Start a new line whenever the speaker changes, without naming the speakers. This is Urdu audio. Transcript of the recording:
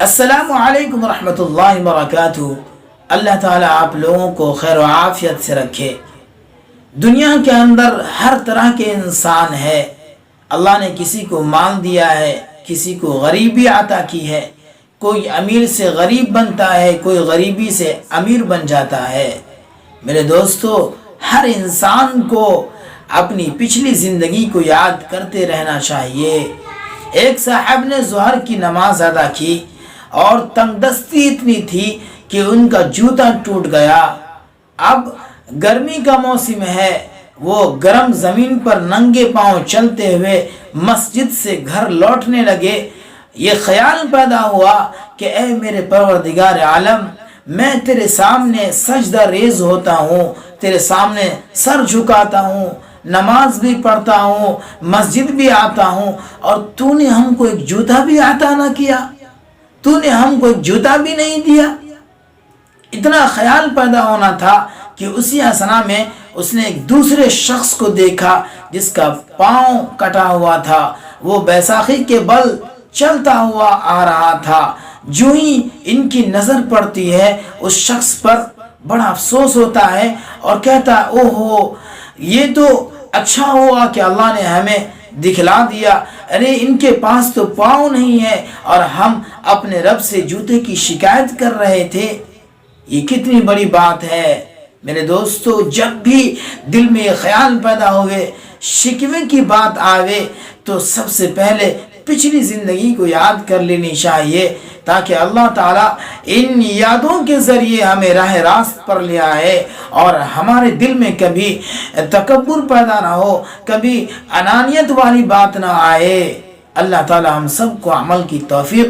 السلام علیکم ورحمۃ اللہ وبرکاتہ۔ اللہ تعالیٰ آپ لوگوں کو خیر و عافیت سے رکھے۔ دنیا کے اندر ہر طرح کے انسان ہے۔ اللہ نے کسی کو مال دیا ہے، کسی کو غریبی عطا کی ہے، کوئی امیر سے غریب بنتا ہے، کوئی غریبی سے امیر بن جاتا ہے۔ میرے دوستو، ہر انسان کو اپنی پچھلی زندگی کو یاد کرتے رہنا چاہیے۔ ایک صاحب نے ظہر کی نماز ادا کی اور تنگ دستی اتنی تھی کہ ان کا جوتا ٹوٹ گیا۔ اب گرمی کا موسم ہے، وہ گرم زمین پر ننگے پاؤں چلتے ہوئے مسجد سے گھر لوٹنے لگے۔ یہ خیال پیدا ہوا کہ اے میرے پروردگار عالم، میں تیرے سامنے سجدہ ریز ہوتا ہوں، تیرے سامنے سر جھکاتا ہوں، نماز بھی پڑھتا ہوں، مسجد بھی آتا ہوں، اور تو نے ہم کو ایک جوتا بھی عطا نہ کیا، تو نے ہم کو ایک جوتا بھی نہیں دیا۔ اتنا خیال پیدا ہونا تھا کہ اسی اثنا میں اس نے ایک دوسرے شخص کو دیکھا جس کا پاؤں کٹا ہوا تھا، وہ بیساکھی کے بل چلتا ہوا آ رہا تھا۔ جو ہی ان کی نظر پڑتی ہے اس شخص پر بڑا افسوس ہوتا ہے اور کہتا ہے اوہو، یہ تو اچھا ہوا کہ اللہ نے ہمیں دکھلا دیا، ارے ان کے پاس تو پاؤں نہیں ہے اور ہم اپنے رب سے جوتے کی شکایت کر رہے تھے۔ یہ کتنی بڑی بات ہے میرے دوستو۔ جب بھی دل میں یہ خیال پیدا ہوئے، شکوے کی بات آوے، تو سب سے پہلے پچھلی زندگی کو یاد کر لینی چاہیے تاکہ اللہ تعالیٰ ان یادوں کے ذریعے ہمیں راہ راست پر لے آئے اور ہمارے دل میں کبھی تکبر پیدا نہ ہو، کبھی انانیت والی بات نہ آئے۔ اللہ تعالیٰ ہم سب کو عمل کی توفیق